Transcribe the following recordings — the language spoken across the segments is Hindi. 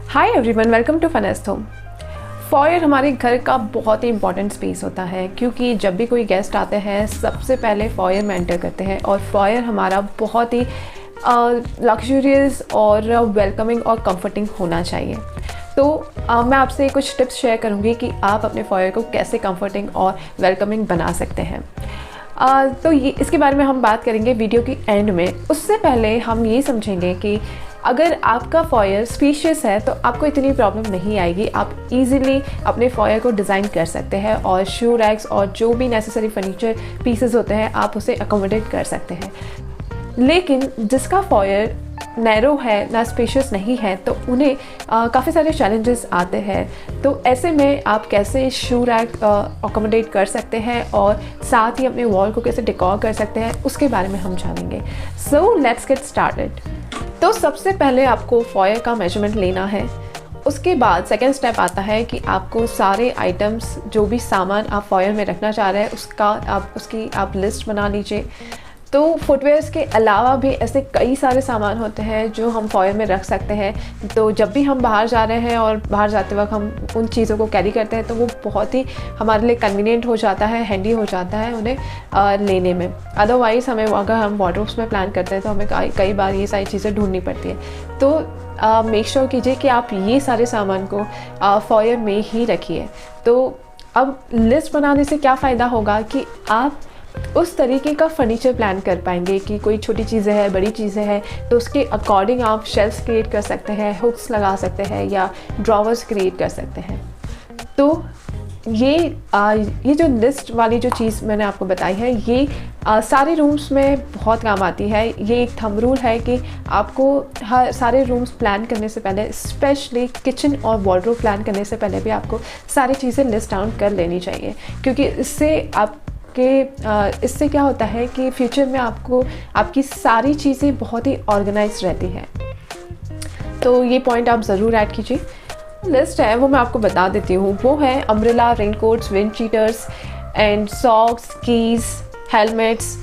Hi everyone, welcome to funnest home. फॉयर हमारे घर का बहुत ही इंपॉर्टेंट स्पेस होता है क्योंकि जब भी कोई गेस्ट आते हैं सबसे पहले फॉयर में एंटर करते हैं और फॉयर हमारा बहुत ही लग्जरियस और वेलकमिंग और कंफर्टिंग होना चाहिए। तो मैं आपसे कुछ टिप्स शेयर करूंगी कि आप अपने फॉयर को कैसे कंफर्टिंग और वेलकमिंग बना सकते हैं। तो ये इसके बारे में हम बात करेंगे वीडियो की एंड में। उससे पहले हम ये समझेंगे कि अगर आपका फॉयर स्पेशियस है तो आपको इतनी प्रॉब्लम नहीं आएगी। आप इजीली अपने फॉयर को डिज़ाइन कर सकते हैं और शू रैक्स और जो भी नेसेसरी फर्नीचर पीसेस होते हैं आप उसे अकोमोडेट कर सकते हैं। लेकिन जिसका फॉयर नैरो है ना स्पेशियस नहीं है तो उन्हें काफ़ी सारे चैलेंजेस आते हैं। तो ऐसे में आप कैसे शू रैक अकोमोडेट कर सकते हैं और साथ ही अपने वॉल को कैसे डेकोर कर सकते हैं उसके बारे में हम जानेंगे। So let's get started. तो सबसे पहले आपको फॉयर का मेजरमेंट लेना है। उसके बाद सेकेंड स्टेप आता है कि आपको सारे आइटम्स जो भी सामान आप फॉयर में रखना चाह रहे हैं उसकी आप लिस्ट बना लीजिए। तो फुटवेयर्स के अलावा भी ऐसे कई सारे सामान होते हैं जो हम फॉयर में रख सकते हैं। तो जब भी हम बाहर जा रहे हैं और बाहर जाते वक्त हम उन चीज़ों को कैरी करते हैं तो वो बहुत ही हमारे लिए कन्वीनियंट हो जाता है, हैंडी हो जाता है उन्हें लेने में। अदरवाइज़ हमें अगर हम वार्डरोब्स में प्लान करते हैं तो हमें कई बार ये सारी चीज़ें ढूंढनी पड़ती है। तो मेक श्योर कीजिए कि आप ये सारे सामान को फॉयर में ही रखिए। तो अब लिस्ट बनाने से क्या फ़ायदा होगा कि आप उस तरीके का फर्नीचर प्लान कर पाएंगे कि कोई छोटी चीज़ें हैं, बड़ी चीज़ें हैं तो उसके अकॉर्डिंग आप शेल्फ्स क्रिएट कर सकते हैं, हुक्स लगा सकते हैं या ड्रॉवर्स क्रिएट कर सकते हैं। तो ये जो लिस्ट वाली जो चीज़ मैंने आपको बताई है ये सारे रूम्स में बहुत काम आती है। ये एक थंब रूल है कि आपको हर सारे रूम्स प्लान करने से पहले, स्पेशली किचन और वार्डरोब प्लान करने से पहले भी आपको सारी चीज़ें लिस्ट डाउन कर लेनी चाहिए क्योंकि इससे क्या होता है कि फ्यूचर में आपकी सारी चीज़ें बहुत ही ऑर्गेनाइज रहती हैं। तो ये पॉइंट आप ज़रूर ऐड कीजिए। लिस्ट है वो मैं आपको बता देती हूँ। वो है umbrella, raincoats, windcheaters and socks, keys, helmets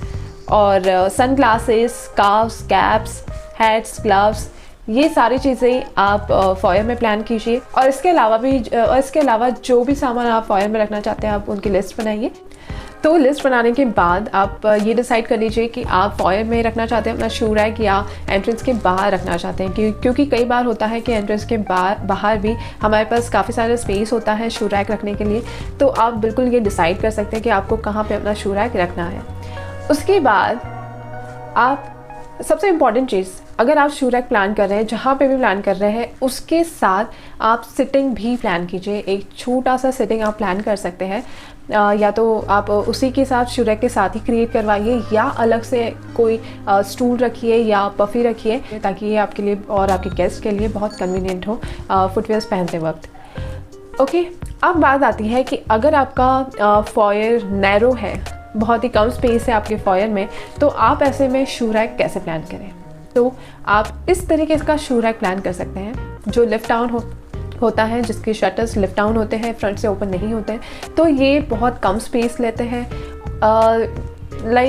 और sunglasses, scarfs, caps, hats, gloves. ये सारी चीज़ें आप फॉयर में प्लान कीजिए और इसके अलावा जो भी सामान आप फॉयर में रखना चाहते हैं आप उनकी लिस्ट बनाइए। तो लिस्ट बनाने के बाद आप ये डिसाइड कर लीजिए कि आप फॉयर में रखना चाहते हैं अपना शू रैक या एंट्रेंस के बाहर रखना चाहते हैं क्योंकि कई बार होता है कि एंट्रेंस के बाहर भी हमारे पास काफ़ी सारा स्पेस होता है शू रैक रखने के लिए। तो आप बिल्कुल ये डिसाइड कर सकते हैं कि आपको कहाँ पे अपना शू रैक रखना है। उसके बाद आप सबसे इम्पॉर्टेंट चीज़, अगर आप शू रैक प्लान कर रहे हैं, जहाँ पे भी प्लान कर रहे हैं उसके साथ आप सिटिंग भी प्लान कीजिए। एक छोटा सा सिटिंग आप प्लान कर सकते हैं या तो आप उसी के साथ शू रैक के साथ ही क्रिएट करवाइए या अलग से कोई स्टूल रखिए या पफ़ी रखिए ताकि ये आपके लिए और आपके गेस्ट के लिए बहुत कन्वीनियंट हो फुटवेयर्स पहनते वक्त। ओके, अब बात आती है कि अगर आपका फॉयर नैरो है, बहुत ही कम स्पेस है आपके फॉयर में, तो आप ऐसे में शू रैक कैसे प्लान करें। तो आप इस तरीके का शू रैक प्लान कर सकते हैं जो लिफ्ट डाउन होता है, जिसके शटर्स लिफ्ट डाउन होते हैं, फ्रंट से ओपन नहीं होते हैं। तो ये बहुत कम स्पेस लेते हैं।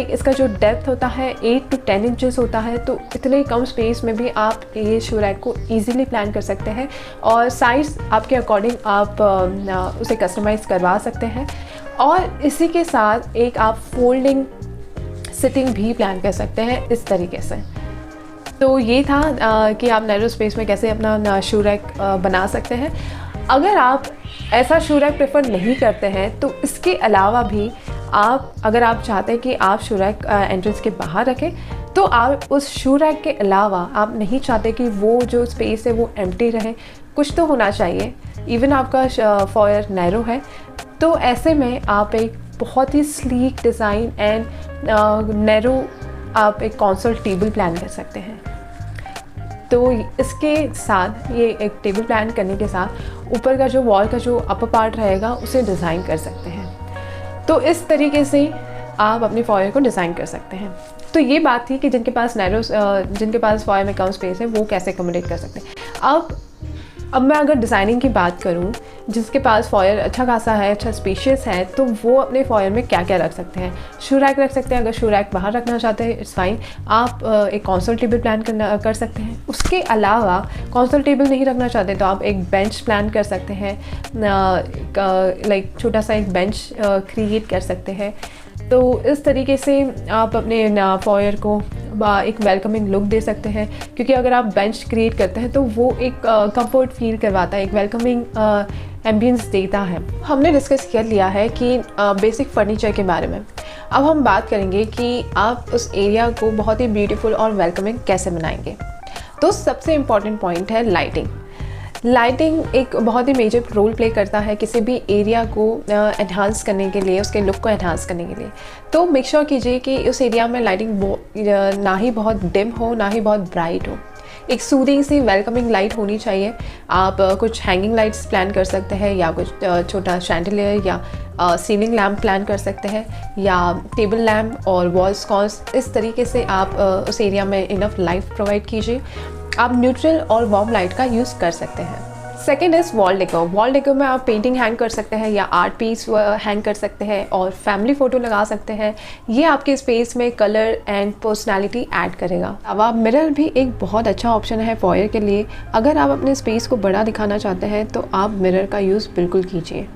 इसका जो डेप्थ होता है 8 to 10 इंचेस होता है। तो इतने कम स्पेस में भी आप ये शू रैक को ईजिली प्लान कर सकते हैं और साइज़ आपके अकॉर्डिंग आप उसे कस्टमाइज़ करवा सकते हैं। और इसी के साथ एक आप फोल्डिंग सिटिंग भी प्लान कर सकते हैं इस तरीके से। तो ये था कि आप नैरो स्पेस में कैसे अपना शू रैक बना सकते हैं। अगर आप ऐसा शू रैक प्रेफर नहीं करते हैं तो इसके अलावा भी अगर आप चाहते हैं कि आप शू रैक एंट्रेंस के बाहर रखें तो आप उस शू रैक के अलावा आप नहीं चाहते कि वो जो स्पेस है वो एम्प्टी रहे, कुछ तो होना चाहिए। इवन आपका फॉयर नैरो है तो ऐसे में आप एक बहुत ही स्लीक डिज़ाइन एंड नैरो आप एक कंसोल टेबल प्लान कर सकते हैं। तो इसके साथ ये एक टेबल प्लान करने के साथ ऊपर का जो वॉल का जो अपर पार्ट रहेगा उसे डिज़ाइन कर सकते हैं। तो इस तरीके से आप अपने फॉयर को डिज़ाइन कर सकते हैं। तो ये बात थी कि जिनके पास फॉयर में कम स्पेस है वो कैसे अकोमोडेट कर सकते हैं। अब मैं अगर डिज़ाइनिंग की बात करूं जिसके पास फॉयर अच्छा खासा है, अच्छा स्पेशियस है, तो वो अपने फॉयर में क्या क्या रख सकते हैं। शू रैक रख सकते हैं, अगर शू रैक बाहर रखना चाहते हैं इट्स फाइन। आप एक कंसोल टेबल प्लान कर सकते हैं। उसके अलावा कंसोल टेबल नहीं रखना चाहते तो आप एक बेंच प्लान कर सकते हैं, लाइक छोटा सा एक बेंच क्रिएट कर सकते हैं। तो इस तरीके से आप अपने फॉयर को एक वेलकमिंग लुक दे सकते हैं, क्योंकि अगर आप बेंच क्रिएट करते हैं तो वो एक कंफर्ट फील करवाता है, एक वेलकमिंग एम्बियंस देता है। हमने डिस्कस कर लिया है कि बेसिक फर्नीचर के बारे में। अब हम बात करेंगे कि आप उस एरिया को बहुत ही ब्यूटीफुल और वेलकमिंग कैसे बनाएंगे। तो सबसे इम्पॉर्टेंट पॉइंट है लाइटिंग। लाइटिंग एक बहुत ही मेजर रोल प्ले करता है किसी भी एरिया को एनहांस करने के लिए, उसके लुक को एनहांस करने के लिए। तो मेक श्योर कीजिए कि उस एरिया में लाइटिंग ना ही बहुत डिम हो, ना ही बहुत ब्राइट हो। एक सूदिंग सी वेलकमिंग लाइट होनी चाहिए। आप कुछ हैंगिंग लाइट्स प्लान कर सकते हैं, या कुछ छोटा शैंडलियर या सीलिंग लैम्प प्लान कर सकते हैं, या टेबल लैम्प और वॉल स्कॉन्स। इस तरीके से आप उस एरिया में इनफ लाइट प्रोवाइड कीजिए। आप न्यूट्रल और वार्म लाइट का यूज़ कर सकते हैं। Second is wall decor. Wall decor में आप पेंटिंग हैंग कर सकते हैं या आर्ट पीस हैंग कर सकते हैं और फैमिली फ़ोटो लगा सकते हैं। ये आपके स्पेस में कलर एंड पर्सनैलिटी ऐड करेगा। अब मिरर भी एक बहुत अच्छा ऑप्शन है फॉयर के लिए। अगर आप अपने स्पेस को बड़ा दिखाना चाहते हैं तो आप मिरर का यूज़ बिल्कुल कीजिए।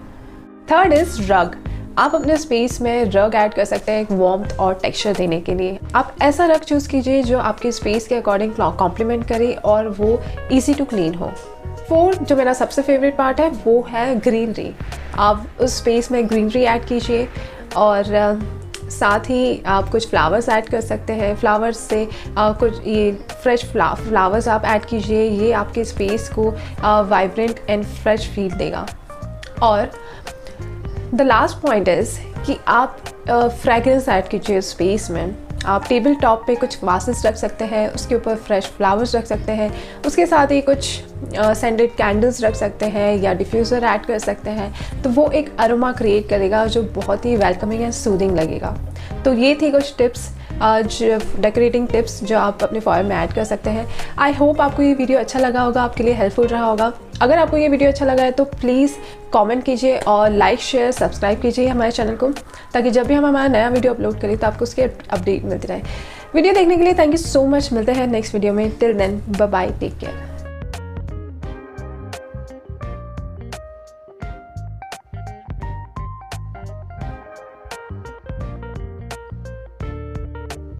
थर्ड इज़ रग। आप अपने स्पेस में रग ऐड कर सकते हैं एक वार्मथ और टेक्सचर देने के लिए। आप ऐसा रग चूज़ कीजिए जो आपके स्पेस के अकॉर्डिंग कॉम्प्लीमेंट करे और वो इजी टू क्लीन हो। फोर्थ, जो मेरा सबसे फेवरेट पार्ट है, वो है ग्रीनरी। आप उस स्पेस में ग्रीनरी ऐड कीजिए और साथ ही आप कुछ फ्लावर्स ऐड कर सकते हैं। फ्लावर्स से कुछ ये फ्रेश फ्लावर्स आप ऐड कीजिए। ये आपके स्पेस को वाइब्रेंट एंड फ्रेश फील देगा। और द लास्ट पॉइंट इज़ कि आप फ्रेगरेंस ऐड कीजिए स्पेस में। आप टेबल टॉप पे कुछ वासेस रख सकते हैं, उसके ऊपर फ्रेश फ्लावर्स रख सकते हैं, उसके साथ ही कुछ सेंटेड कैंडल्स रख सकते हैं या डिफ्यूज़र ऐड कर सकते हैं। तो वो एक अरोमा क्रिएट करेगा जो बहुत ही वेलकमिंग एंड सूदिंग लगेगा। तो ये थी कुछ टिप्स, डेकोरेटिंग टिप्स जो आप अपने फॉयर में ऐड कर सकते हैं। आई होप आपको ये वीडियो अच्छा लगा होगा, आपके लिए हेल्पफुल रहा होगा। अगर आपको ये वीडियो अच्छा लगा है तो प्लीज़ कमेंट कीजिए और लाइक शेयर सब्सक्राइब कीजिए हमारे चैनल को, ताकि जब भी हम हमारा नया वीडियो अपलोड करें तो आपको उसकी अपडेट मिलती रहे। वीडियो देखने के लिए थैंक यू सो मच। मिलते हैं नेक्स्ट वीडियो में। Till then bye bye, take care.